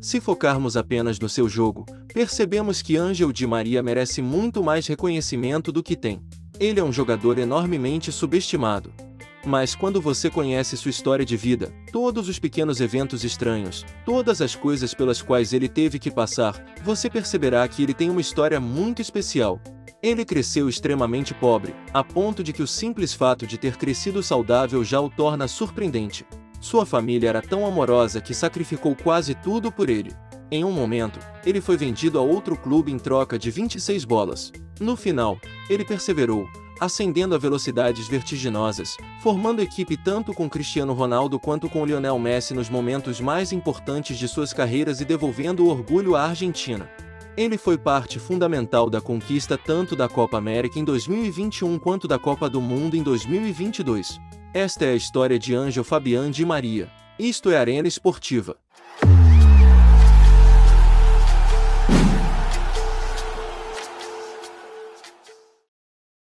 Se focarmos apenas no seu jogo, percebemos que Ângel Di Maria merece muito mais reconhecimento do que tem. Ele é um jogador enormemente subestimado. Mas quando você conhece sua história de vida, todos os pequenos eventos estranhos, todas as coisas pelas quais ele teve que passar, você perceberá que ele tem uma história muito especial. Ele cresceu extremamente pobre, a ponto de que o simples fato de ter crescido saudável já o torna surpreendente. Sua família era tão amorosa que sacrificou quase tudo por ele. Em um momento, ele foi vendido a outro clube em troca de 26 bolas. No final, ele perseverou, ascendendo a velocidades vertiginosas, formando equipe tanto com Cristiano Ronaldo quanto com Lionel Messi nos momentos mais importantes de suas carreiras e devolvendo o orgulho à Argentina. Ele foi parte fundamental da conquista tanto da Copa América em 2021 quanto da Copa do Mundo em 2022. Esta é a história de Ângel Fabián Di Maria. Isto é Arena Esportiva.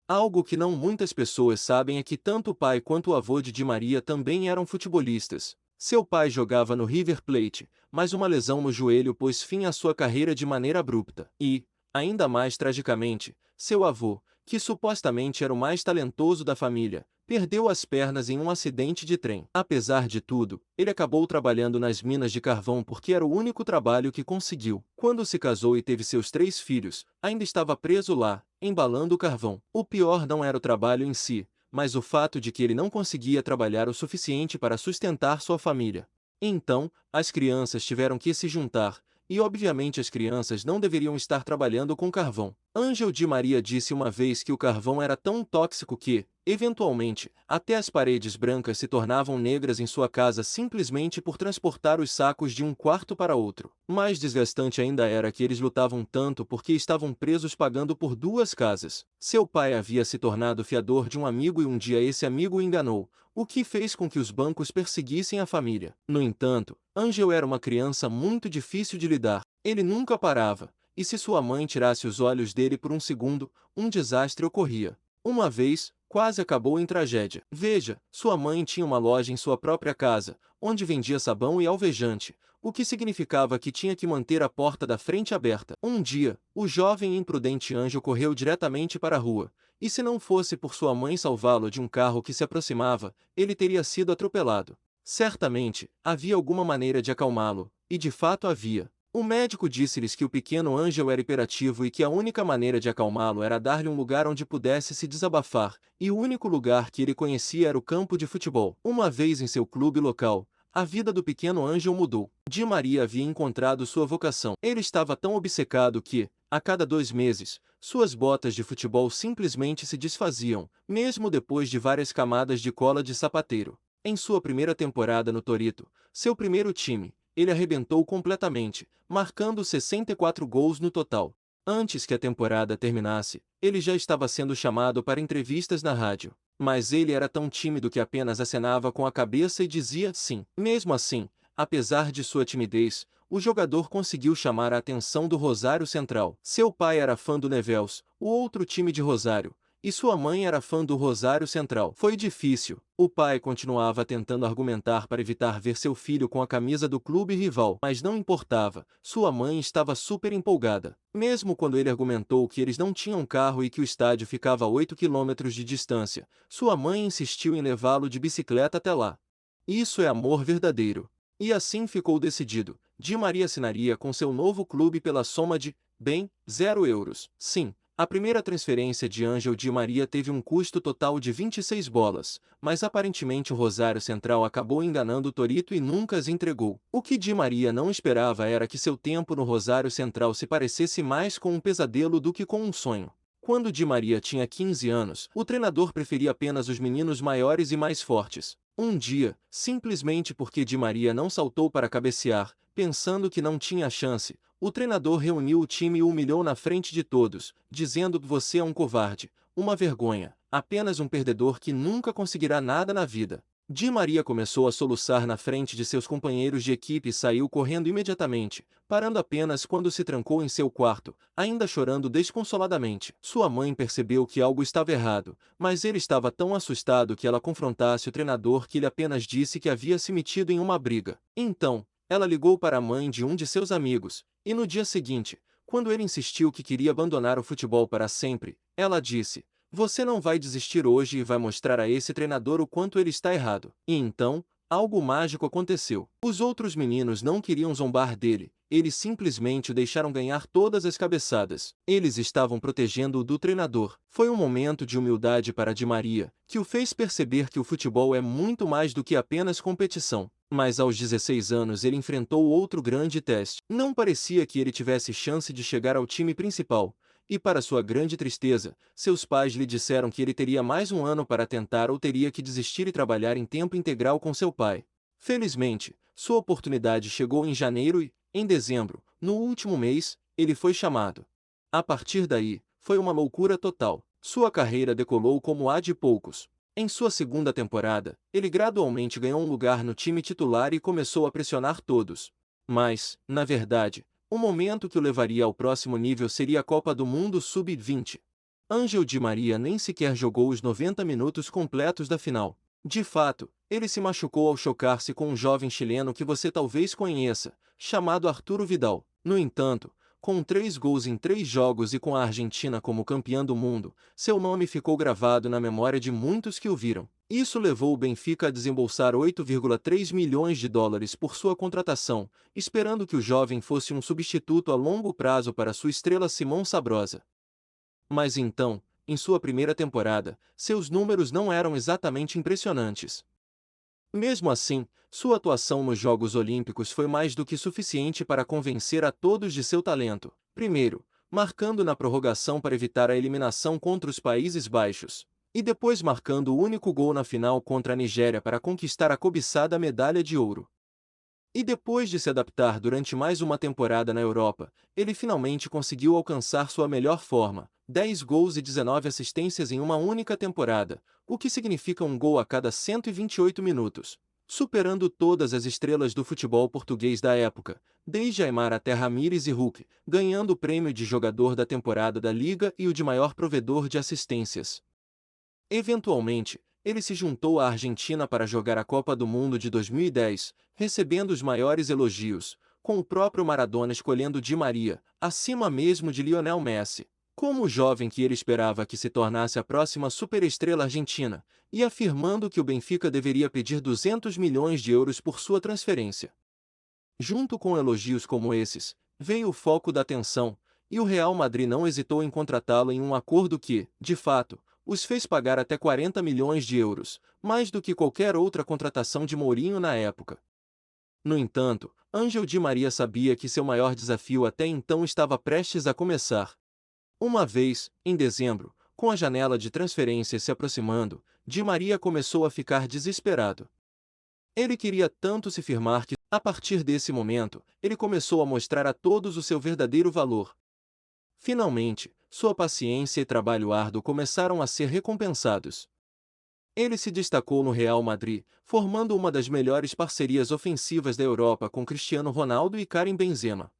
Algo que não muitas pessoas sabem é que tanto o pai quanto o avô de Di Maria também eram futebolistas. Seu pai jogava no River Plate, mas uma lesão no joelho pôs fim à sua carreira de maneira abrupta. E, ainda mais tragicamente, seu avô, que supostamente era o mais talentoso da família, perdeu as pernas em um acidente de trem. Apesar de tudo, ele acabou trabalhando nas minas de carvão porque era o único trabalho que conseguiu. Quando se casou e teve seus 3 filhos, ainda estava preso lá, embalando o carvão. O pior não era o trabalho em si, mas o fato de que ele não conseguia trabalhar o suficiente para sustentar sua família. Então, as crianças tiveram que se juntar, e obviamente as crianças não deveriam estar trabalhando com carvão. Ângel Di Maria disse uma vez que o carvão era tão tóxico que, eventualmente, até as paredes brancas se tornavam negras em sua casa simplesmente por transportar os sacos de um quarto para outro. Mais desgastante ainda era que eles lutavam tanto porque estavam presos pagando por 2 casas. Seu pai havia se tornado fiador de um amigo e um dia esse amigo o enganou, o que fez com que os bancos perseguissem a família. No entanto, Ângel era uma criança muito difícil de lidar. Ele nunca parava, e se sua mãe tirasse os olhos dele por um segundo, um desastre ocorria. Uma vez, quase acabou em tragédia. Veja, sua mãe tinha uma loja em sua própria casa, onde vendia sabão e alvejante, o que significava que tinha que manter a porta da frente aberta. Um dia, o jovem e imprudente Ângel correu diretamente para a rua, e se não fosse por sua mãe salvá-lo de um carro que se aproximava, ele teria sido atropelado. Certamente, havia alguma maneira de acalmá-lo, e de fato havia. O médico disse-lhes que o pequeno Ângel era hiperativo e que a única maneira de acalmá-lo era dar-lhe um lugar onde pudesse se desabafar, e o único lugar que ele conhecia era o campo de futebol. Uma vez em seu clube local, a vida do pequeno Ângel mudou. Di Maria havia encontrado sua vocação. Ele estava tão obcecado que, a cada 2 meses, suas botas de futebol simplesmente se desfaziam, mesmo depois de várias camadas de cola de sapateiro. Em sua primeira temporada no Torito, seu primeiro time, ele arrebentou completamente, marcando 64 gols no total. Antes que a temporada terminasse, ele já estava sendo chamado para entrevistas na rádio. Mas ele era tão tímido que apenas acenava com a cabeça e dizia sim. Mesmo assim, apesar de sua timidez, o jogador conseguiu chamar a atenção do Rosário Central. Seu pai era fã do Newell's, o outro time de Rosário, e sua mãe era fã do Rosário Central. Foi difícil. O pai continuava tentando argumentar para evitar ver seu filho com a camisa do clube rival, mas não importava, sua mãe estava super empolgada. Mesmo quando ele argumentou que eles não tinham carro e que o estádio ficava a 8 quilômetros de distância, sua mãe insistiu em levá-lo de bicicleta até lá. Isso é amor verdadeiro. E assim ficou decidido. Di Maria assinaria com seu novo clube pela soma de, bem, 0 euros. Sim. A primeira transferência de Ângel Di Maria teve um custo total de 26 bolas, mas aparentemente o Rosário Central acabou enganando o Torito e nunca as entregou. O que Di Maria não esperava era que seu tempo no Rosário Central se parecesse mais com um pesadelo do que com um sonho. Quando Di Maria tinha 15 anos, o treinador preferia apenas os meninos maiores e mais fortes. Um dia, simplesmente porque Di Maria não saltou para cabecear, pensando que não tinha chance, o treinador reuniu o time e o humilhou na frente de todos, dizendo: "Você é um covarde, uma vergonha, apenas um perdedor que nunca conseguirá nada na vida." Di Maria começou a soluçar na frente de seus companheiros de equipe e saiu correndo imediatamente, parando apenas quando se trancou em seu quarto, ainda chorando desconsoladamente. Sua mãe percebeu que algo estava errado, mas ele estava tão assustado que ela confrontasse o treinador que ele apenas disse que havia se metido em uma briga. Então, Ela ligou para a mãe de um de seus amigos, e no dia seguinte, quando ele insistiu que queria abandonar o futebol para sempre, ela disse: "Você não vai desistir hoje e vai mostrar a esse treinador o quanto ele está errado." E então, algo mágico aconteceu. Os outros meninos não queriam zombar dele, eles simplesmente o deixaram ganhar todas as cabeçadas. Eles estavam protegendo-o do treinador. Foi um momento de humildade para Di Maria, que o fez perceber que o futebol é muito mais do que apenas competição. Mas aos 16 anos ele enfrentou outro grande teste. Não parecia que ele tivesse chance de chegar ao time principal, e para sua grande tristeza, seus pais lhe disseram que ele teria mais um ano para tentar ou teria que desistir e trabalhar em tempo integral com seu pai. Felizmente, sua oportunidade chegou em janeiro e, em dezembro, no último mês, ele foi chamado. A partir daí, foi uma loucura total. Sua carreira decolou como a de poucos. Em sua segunda temporada, ele gradualmente ganhou um lugar no time titular e começou a pressionar todos. Mas, na verdade, o momento que o levaria ao próximo nível seria a Copa do Mundo Sub-20. Ángel Di Maria nem sequer jogou os 90 minutos completos da final. De fato, ele se machucou ao chocar-se com um jovem chileno que você talvez conheça, chamado Arturo Vidal. No entanto, com 3 gols em 3 jogos e com a Argentina como campeã do mundo, seu nome ficou gravado na memória de muitos que o viram. Isso levou o Benfica a desembolsar 8,3 milhões de dólares por sua contratação, esperando que o jovem fosse um substituto a longo prazo para sua estrela Simão Sabrosa. Mas então, em sua primeira temporada, seus números não eram exatamente impressionantes. Mesmo assim, sua atuação nos Jogos Olímpicos foi mais do que suficiente para convencer a todos de seu talento. Primeiro, marcando na prorrogação para evitar a eliminação contra os Países Baixos, e depois marcando o único gol na final contra a Nigéria para conquistar a cobiçada medalha de ouro. E depois de se adaptar durante mais uma temporada na Europa, ele finalmente conseguiu alcançar sua melhor forma, 10 gols e 19 assistências em uma única temporada, o que significa um gol a cada 128 minutos, superando todas as estrelas do futebol português da época, desde Aimar até Ramírez e Hulk, ganhando o prêmio de jogador da temporada da Liga e o de maior provedor de assistências. Eventualmente, ele se juntou à Argentina para jogar a Copa do Mundo de 2010, recebendo os maiores elogios, com o próprio Maradona escolhendo Di Maria, acima mesmo de Lionel Messi, como o jovem que ele esperava que se tornasse a próxima superestrela argentina, e afirmando que o Benfica deveria pedir 200 milhões de euros por sua transferência. Junto com elogios como esses, veio o foco da atenção, e o Real Madrid não hesitou em contratá-lo em um acordo que, de fato, os fez pagar até 40 milhões de euros, mais do que qualquer outra contratação de Mourinho na época. No entanto, Ángel Di Maria sabia que seu maior desafio até então estava prestes a começar. Uma vez, em dezembro, com a janela de transferências se aproximando, Di Maria começou a ficar desesperado. Ele queria tanto se firmar que, a partir desse momento, ele começou a mostrar a todos o seu verdadeiro valor. Finalmente, sua paciência e trabalho árduo começaram a ser recompensados. Ele se destacou no Real Madrid, formando uma das melhores parcerias ofensivas da Europa com Cristiano Ronaldo e Karim Benzema.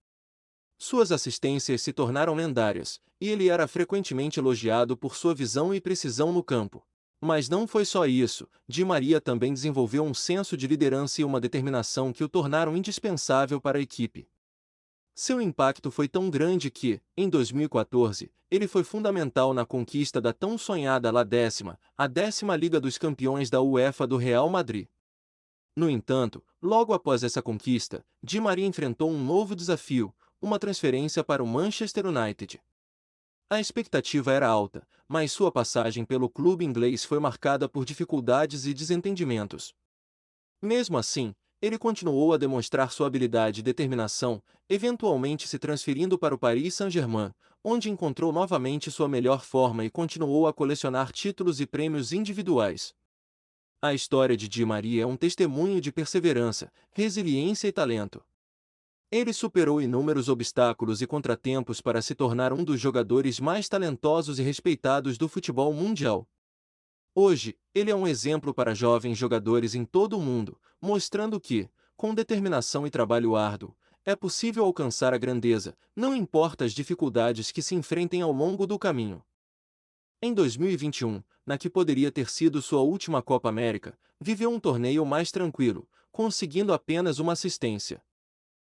Suas assistências se tornaram lendárias, e ele era frequentemente elogiado por sua visão e precisão no campo. Mas não foi só isso, Di Maria também desenvolveu um senso de liderança e uma determinação que o tornaram indispensável para a equipe. Seu impacto foi tão grande que, em 2014, ele foi fundamental na conquista da tão sonhada a 10ª Liga dos Campeões da UEFA do Real Madrid. No entanto, logo após essa conquista, Di Maria enfrentou um novo desafio, uma transferência para o Manchester United. A expectativa era alta, mas sua passagem pelo clube inglês foi marcada por dificuldades e desentendimentos. Mesmo assim, ele continuou a demonstrar sua habilidade e determinação, eventualmente se transferindo para o Paris Saint-Germain, onde encontrou novamente sua melhor forma e continuou a colecionar títulos e prêmios individuais. A história de Di Maria é um testemunho de perseverança, resiliência e talento. Ele superou inúmeros obstáculos e contratempos para se tornar um dos jogadores mais talentosos e respeitados do futebol mundial. Hoje, ele é um exemplo para jovens jogadores em todo o mundo, mostrando que, com determinação e trabalho árduo, é possível alcançar a grandeza, não importa as dificuldades que se enfrentem ao longo do caminho. Em 2021, na que poderia ter sido sua última Copa América, viveu um torneio mais tranquilo, conseguindo apenas uma assistência.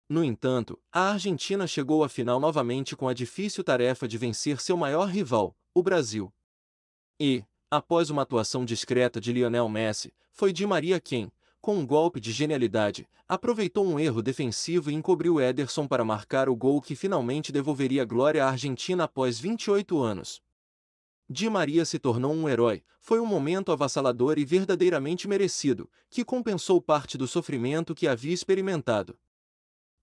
No entanto, a Argentina chegou à final novamente com a difícil tarefa de vencer seu maior rival, o Brasil. E, após uma atuação discreta de Lionel Messi, foi Di Maria quem, com um golpe de genialidade, aproveitou um erro defensivo e encobriu Ederson para marcar o gol que finalmente devolveria glória à Argentina após 28 anos. Di Maria se tornou um herói, foi um momento avassalador e verdadeiramente merecido, que compensou parte do sofrimento que havia experimentado.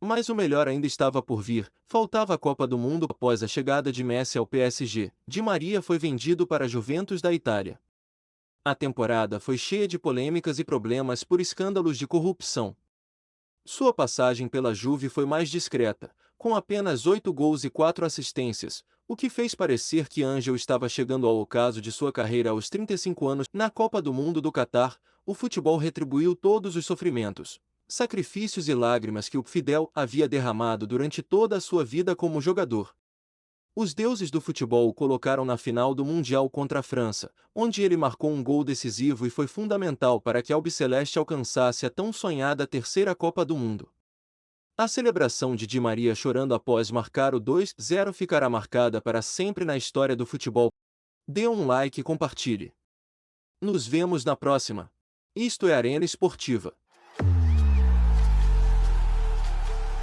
Mas o melhor ainda estava por vir, faltava a Copa do Mundo após a chegada de Messi ao PSG. Di Maria foi vendido para a Juventus da Itália. A temporada foi cheia de polêmicas e problemas por escândalos de corrupção. Sua passagem pela Juve foi mais discreta, com apenas 8 gols e 4 assistências, o que fez parecer que Ângel estava chegando ao ocaso de sua carreira aos 35 anos. Na Copa do Mundo do Catar, o futebol retribuiu todos os sofrimentos, sacrifícios e lágrimas que o Fidel havia derramado durante toda a sua vida como jogador. Os deuses do futebol o colocaram na final do Mundial contra a França, onde ele marcou um gol decisivo e foi fundamental para que a Albiceleste alcançasse a tão sonhada terceira Copa do Mundo. A celebração de Di Maria chorando após marcar o 2-0 ficará marcada para sempre na história do futebol. Dê um like e compartilhe. Nos vemos na próxima. Isto é Arena Esportiva.